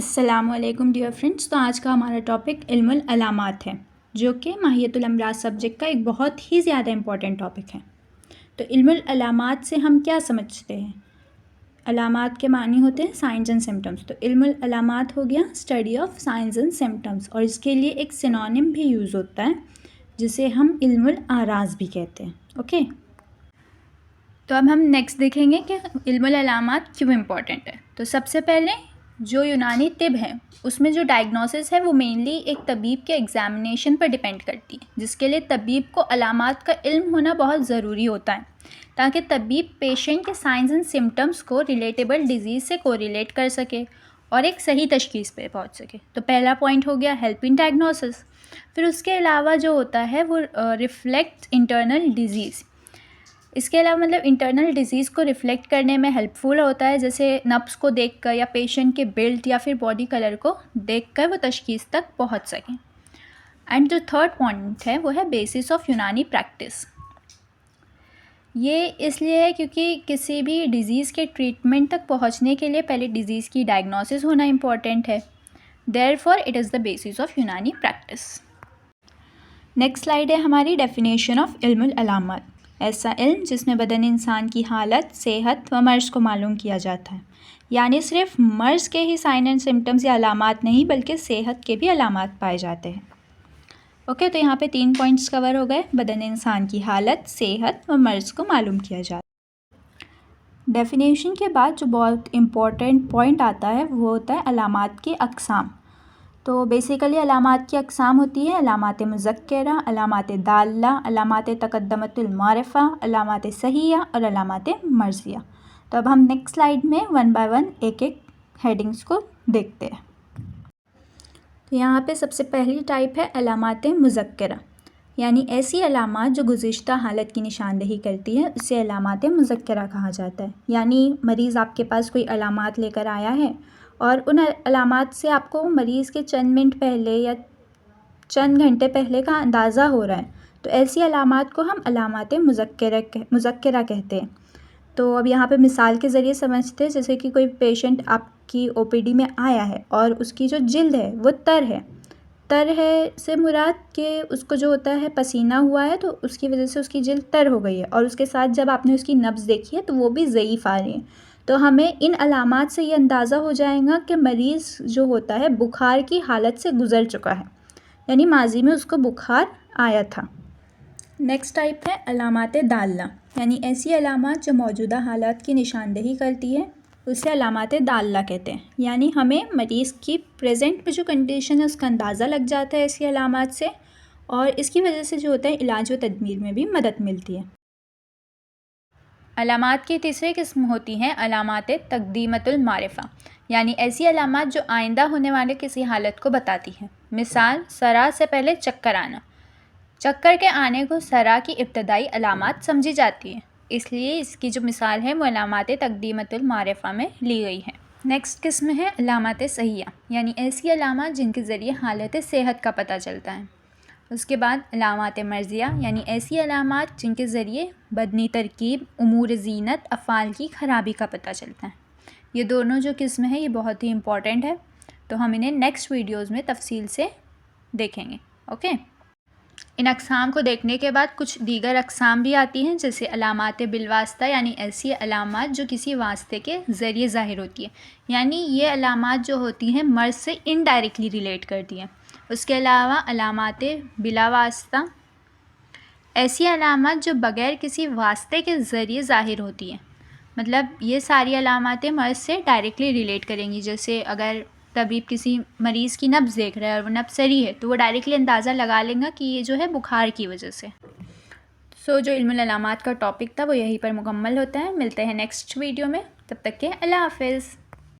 अस्सलामुअलैकुम dear friends. तो आज का हमारा टॉपिक इल्मुल अलामात है, जो कि माहियतुल अमराज सब्जेक्ट का एक बहुत ही ज़्यादा इम्पॉर्टेंट टॉपिक है। तो इल्मुल अलामात से हम क्या समझते हैं? अलामात के मानी होते हैं साइंस एंड सिम्टम्स। तो इल्मुल अलामात हो गया study of science and symptoms, और इसके लिए एक सिनोनिम भी यूज़ होता है जिसे हम इल्मुल आराज भी कहते हैं। ओके, तो अब हम नेक्स्ट देखेंगे कि इल्मुल अलामात क्यों इम्पॉर्टेंट है। तो सबसे पहले जो यूनानी तिब है उसमें जो डायग्नोसिस है वो मेनली एक तबीब के एग्जामिनेशन पर डिपेंड करती है, जिसके लिए तबीब को अलामात का इल्म होना बहुत ज़रूरी होता है ताकि तबीब पेशेंट के साइंस एंड सिम्टम्स को रिलेटेबल डिजीज़ से कोरिलेट कर सके और एक सही तशखीस पे पहुंच सके। तो पहला पॉइंट हो गया हेल्प इन डायग्नोसिस। फिर उसके अलावा जो होता है वो रिफ्लेक्ट इंटरनल डिजीज़। इसके अलावा मतलब इंटरनल डिजीज़ को रिफ्लेक्ट करने में हेल्पफुल होता है, जैसे नब्स को देखकर या पेशेंट के बिल्ड या फिर बॉडी कलर को देखकर वो तशखीस तक पहुंच सकें। एंड जो थर्ड पॉइंट है वो है बेसिस ऑफ यूनानी प्रैक्टिस। ये इसलिए है क्योंकि किसी भी डिज़ीज़ के ट्रीटमेंट तक पहुंचने के लिए पहले डिज़ीज़ की डायग्नोसिस होना इम्पॉर्टेंट है। Therefore it is the basis of यूनानी प्रैक्टिस। नेक्स्ट स्लाइड है हमारी डेफिनेशन ऑफ इल्मुल अलामात। ऐसा इल्म जिसमें बदन इंसान की हालत, सेहत व मर्ज़ को मालूम किया जाता है, यानी सिर्फ मर्ज़ के ही साइन एंड सिम्टम्स या अलामात नहीं बल्कि सेहत के भी अलामात पाए जाते हैं। ओके, तो यहाँ पे 3 पॉइंट्स कवर हो गए। बदन इंसान की हालत, सेहत व मर्ज़ को मालूम किया जाता है। डेफिनेशन के बाद जो बहुत इम्पॉर्टेंट पॉइंट आता है वो होता है अलामात की अक़साम। तो बेसिकली अलामात की अक़साम होती है अलामात मुज़क्किरा, अलामात दाल्ला, अलामात तक़द्दमतुल मारिफ़ा, अलामात सहिया और अलामात मर्ज़िया। तो अब हम नेक्स्ट स्लाइड में वन बाय वन एक एक हेडिंग्स को देखते हैं। तो यहाँ पे सबसे पहली टाइप है अलामात मुज़क्किरा, यानी ऐसी अलामात जो गुज़िश्ता हालत की निशानदेही करती है, उसे अलामात मुज़क्किरा कहा जाता है। यानी मरीज़ आपके पास कोई अलामात लेकर आया है और उन अलामात से आपको मरीज़ के चंद मिनट पहले या चंद घंटे पहले का अंदाज़ा हो रहा है, तो ऐसी अलामात को हम अलामात मुज़क्किरा कहते हैं। तो अब यहाँ पे मिसाल के ज़रिए समझते हैं, जैसे कि कोई पेशेंट आपकी ओपीडी में आया है और उसकी जो जिल्द है वो तर है से मुराद कि उसको जो होता है पसीना हुआ है तो उसकी वजह से उसकी जिल्द तर हो गई है, और उसके साथ जब आपने उसकी नब्ज़ देखी है तो वो भी ज़ईफ़ आ रही है। तो हमें इन अलामात से ये अंदाज़ा हो जाएगा कि मरीज़ जो होता है बुखार की हालत से गुज़र चुका है, यानी माजी में उसको बुखार आया था। नेक्स्ट टाइप है अलामात दाल्ला, यानी ऐसी अलामात जो मौजूदा हालात की निशानदेही करती है, उसे अलामात दाल्ला कहते हैं। यानी हमें मरीज़ की प्रेजेंट में जो कंडीशन है उसका अंदाज़ा लग जाता है ऐसी अलामात से, और इसकी वजह से जो होता है इलाज व तदमीर में भी मदद मिलती है। अलामात की तीसरी किस्म होती हैं अलामात तक़दीमतुल मारिफ़ा, यानी ऐसी अलामात जो आइंदा होने वाले किसी हालत को बताती हैं। मिसाल, सरा से पहले चक्कर आना। चक्कर के आने को सरा की इब्तदाई अलामात समझी जाती है, इसलिए इसकी जो मिसाल है वो अलामात तक़दीमतुल मारिफ़ा में ली गई है। नेक्स्ट किस्म है अलामात सहिया, यानी ऐसी अलामात जिनके ज़रिए हालत सेहत का पता चलता है। उसके बाद अलामात मर्ज़िया, यानी ऐसी अलामात जिनके ज़रिए बदनी तरकीब, उमूर ज़ीनत, अफ़ाल की ख़राबी का पता चलता है। ये दोनों जो किस्म है ये बहुत ही इम्पॉर्टेंट है, तो हम इन्हें नेक्स्ट वीडियोज़ में तफसील से देखेंगे। ओके, इन अक़साम को देखने के बाद कुछ दीगर अक़साम भी आती हैं, जैसे अलामात बिलवास्ता, यानी ऐसी अलामात जो किसी वास्ते के ज़रिए ज़ाहिर होती है, यानी ये अलामात जो होती हैं मर्ज़ से इनडायरेक्टली रिलेट करती हैं। उसके अलावा अलामात बिला वास्ता, ऐसी अलामात जो बग़ैर किसी वास्ते के ज़रिए ज़ाहिर होती हैं, मतलब ये सारी अलामातें मर्ज़ से डायरेक्टली रिलेट करेंगी। जैसे अगर तबीब किसी मरीज़ की नब्ज़ देख रहा है और वो नब्ज़ सही है तो वो डायरेक्टली अंदाज़ा लगा लेगा कि ये जो है बुखार की वजह से। सो जो इल्मुल अलामात का टॉपिक था वो यहीं पर मुकम्मल होता है। मिलते हैं नेक्स्ट वीडियो में, तब तक के अल्लाह हाफ़िज़।